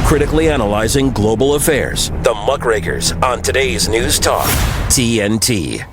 critically analyzing global affairs. The Muckrakers on today's News Talk, TNT.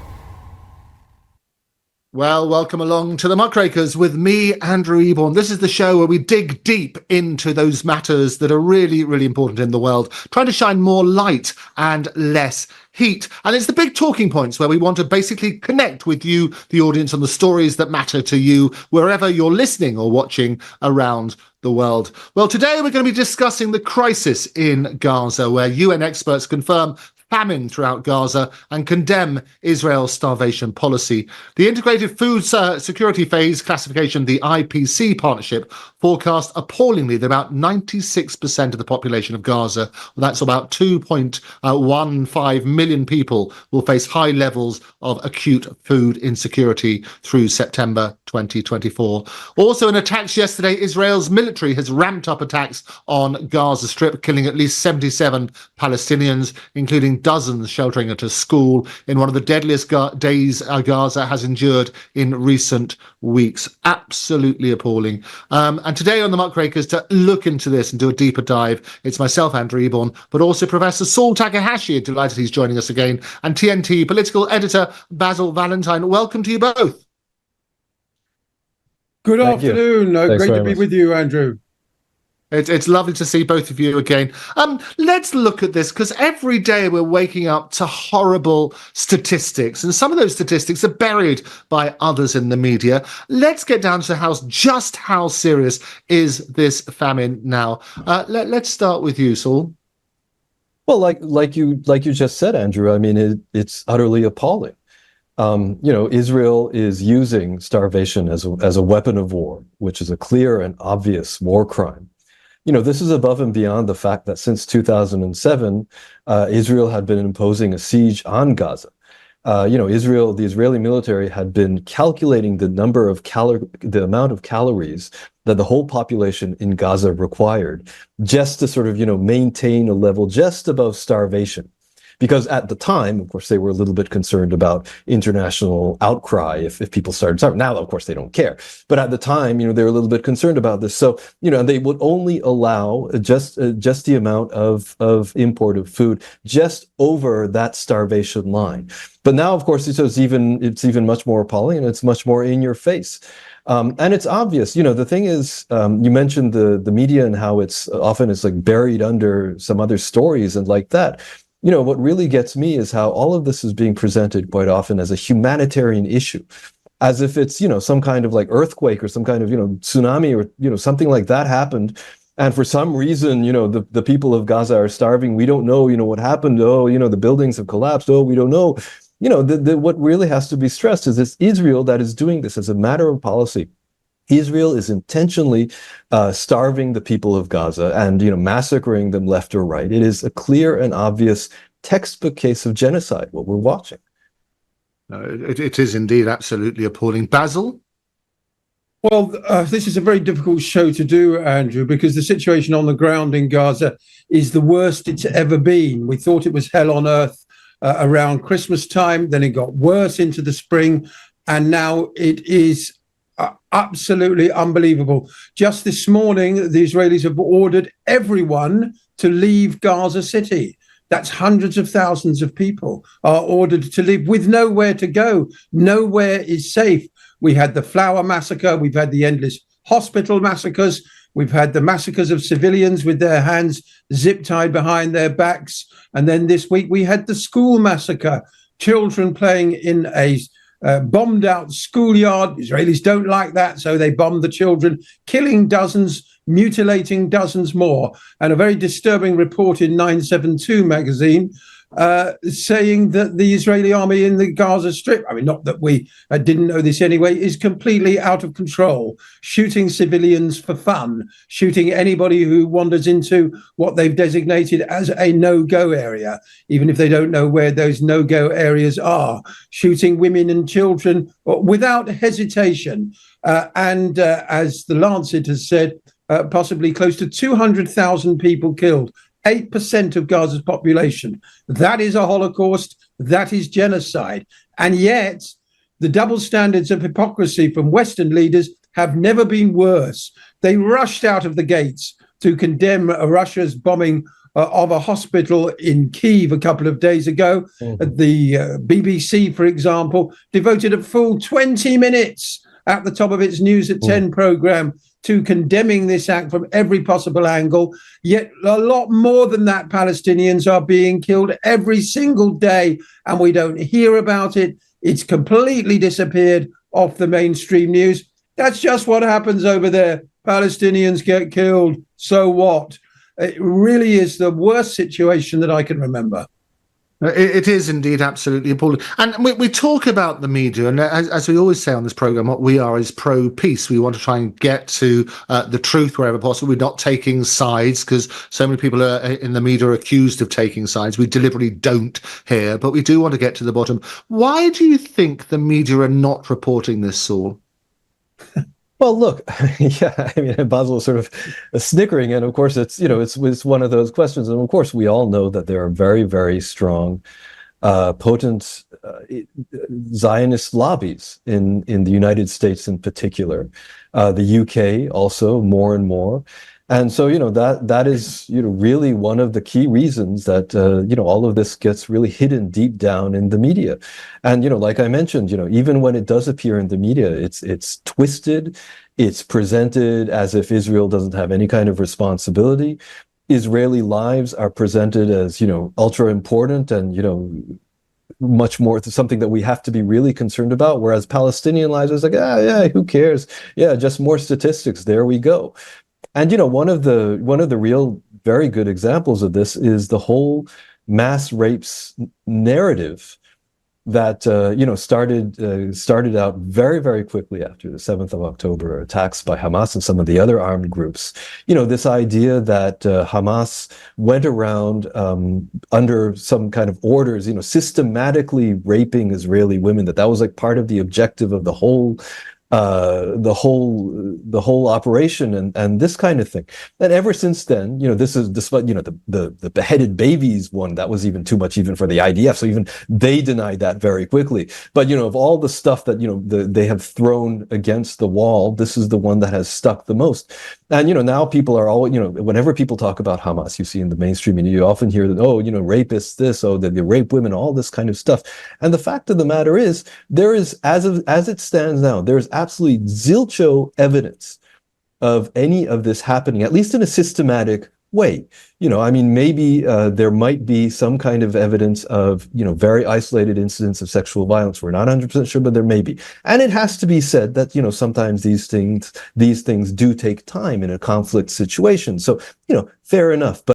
Well, welcome along to the Muckrakers with me, Andrew Eborn. This is the show where we dig deep into those matters that are really, really important in the world, trying to shine more light and less heat. And it's the big talking points where we want to basically connect with you, the audience, on the stories that matter to you, wherever you're listening or watching around the world. Well, today we're going to be discussing the crisis in Gaza, where UN experts confirm famine throughout Gaza and condemn Israel's starvation policy. The Integrated Food Security Phase Classification, the IPC partnership, forecast appallingly that about 96% of the population of Gaza, that's about 2.15 million people, will face high levels of acute food insecurity through September 2024. Also in attacks yesterday, Israel's military has ramped up attacks on Gaza Strip, killing at least 77 Palestinians, including dozens sheltering at a school in one of the deadliest days Gaza has endured in recent weeks. Absolutely appalling. And today on the Muckrakers, to look into this and do a deeper dive, it's myself, Andrew Eborn, but also Professor Saul Takahashi, delighted he's joining us again, and TNT political editor Basil Valentine. Welcome to you both. Good afternoon. Great to be with you, Andrew. It's lovely to see both of you again. Let's look at this, because every day we're waking up to horrible statistics, and some of those statistics are buried by others in the media. Let's get down to just how serious is this famine now. Let's start with you, Saul. Well, like you just said, Andrew. I mean, it's utterly appalling. Israel is using starvation as a weapon of war, which is a clear and obvious war crime. This is above and beyond the fact that since 2007, Israel had been imposing a siege on Gaza. The Israeli military had been calculating the amount of calories that the whole population in Gaza required just to sort of, maintain a level just above starvation. Because at the time, of course, they were a little bit concerned about international outcry if people started starving. Now, of course, they don't care. But at the time, they were a little bit concerned about this. So, they would only allow just the amount of import of food just over that starvation line. But now, of course, it's even much more appalling, and it's much more in your face. And it's obvious. The thing is, you mentioned the media and how it's like buried under some other stories and like that. What really gets me is how all of this is being presented quite often as a humanitarian issue, as if it's, some kind of like earthquake or some kind of, tsunami or, something like that happened. And for some reason, the people of Gaza are starving. We don't know, what happened. Oh, the buildings have collapsed. Oh, we don't know. What really has to be stressed is it's Israel that is doing this as a matter of policy. Israel is intentionally starving the people of Gaza and, massacring them left or right. It is a clear and obvious textbook case of genocide, what we're watching. It is indeed absolutely appalling. Basil? Well, this is a very difficult show to do, Andrew, because the situation on the ground in Gaza is the worst it's ever been. We thought it was hell on earth around Christmas time, then it got worse into the spring, and now it is absolutely unbelievable. Just this morning, the Israelis have ordered everyone to leave Gaza City. That's hundreds of thousands of people are ordered to leave with nowhere to go. Nowhere is safe. We had the flower massacre. We've had the endless hospital massacres. We've had the massacres of civilians with their hands zip-tied behind their backs. And then this week we had the school massacre, children playing in a bombed out schoolyard. Israelis don't like that, so they bomb the children, killing dozens, mutilating dozens more. And a very disturbing report in 972 magazine saying that the Israeli army in the Gaza Strip, I mean, not that we didn't know this anyway, is completely out of control, shooting civilians for fun, shooting anybody who wanders into what they've designated as a no-go area, even if they don't know where those no-go areas are, shooting women and children without hesitation. And as the Lancet has said, possibly close to 200,000 people killed. 8% of Gaza's population. That is a Holocaust. That is genocide. And yet, the double standards of hypocrisy from Western leaders have never been worse. They rushed out of the gates to condemn Russia's bombing of a hospital in Kyiv a couple of days ago. The BBC, for example, devoted a full 20 minutes at the top of its News at 10 programme to condemning this act from every possible angle. Yet a lot more than that, Palestinians are being killed every single day, and we don't hear about it. It's completely disappeared off the mainstream news. That's just what happens over there. Palestinians get killed. So what? It really is the worst situation that I can remember. It is indeed absolutely appalling. And we talk about the media, and as we always say on this programme, what we are is pro-peace. We want to try and get to the truth wherever possible. We're not taking sides, because so many people in the media are accused of taking sides. We deliberately don't here, but we do want to get to the bottom. Why do you think the media are not reporting this, Saul? Well, look, yeah, I mean, Basil is sort of snickering, and of course, it's it's one of those questions, and of course, we all know that there are very, very strong, potent Zionist lobbies in the United States, in particular, the UK also more and more, and so that is really one of the key reasons that all of this gets really hidden deep down in the media, and like I mentioned, even when it does appear in the media, it's twisted. It's presented as if Israel doesn't have any kind of responsibility. Israeli lives are presented as, ultra important and, much more something that we have to be really concerned about. Whereas Palestinian lives is like, yeah, who cares? Yeah, just more statistics. There we go. And, one of the real very good examples of this is the whole mass rapes narrative that started out very, very quickly after the 7th of October attacks by Hamas and some of the other armed groups. This idea that Hamas went around under some kind of orders, systematically raping Israeli women, that was like part of the objective of the whole operation and this kind of thing. And ever since then, this is despite the beheaded babies one, that was even too much even for the IDF. So even they denied that very quickly. But of all the stuff that they have thrown against the wall, this is the one that has stuck the most. And now people are all whenever people talk about Hamas, you see in the mainstream media, you often hear that rapists this, they rape women, all this kind of stuff. And the fact of the matter is, there is as it stands now, there is absolutely zilcho evidence of any of this happening, at least in a systematic way. Maybe there might be some kind of evidence of, very isolated incidents of sexual violence. We're not 100% sure, but there may be. And it has to be said that, sometimes these things do take time in a conflict situation. So, fair enough. But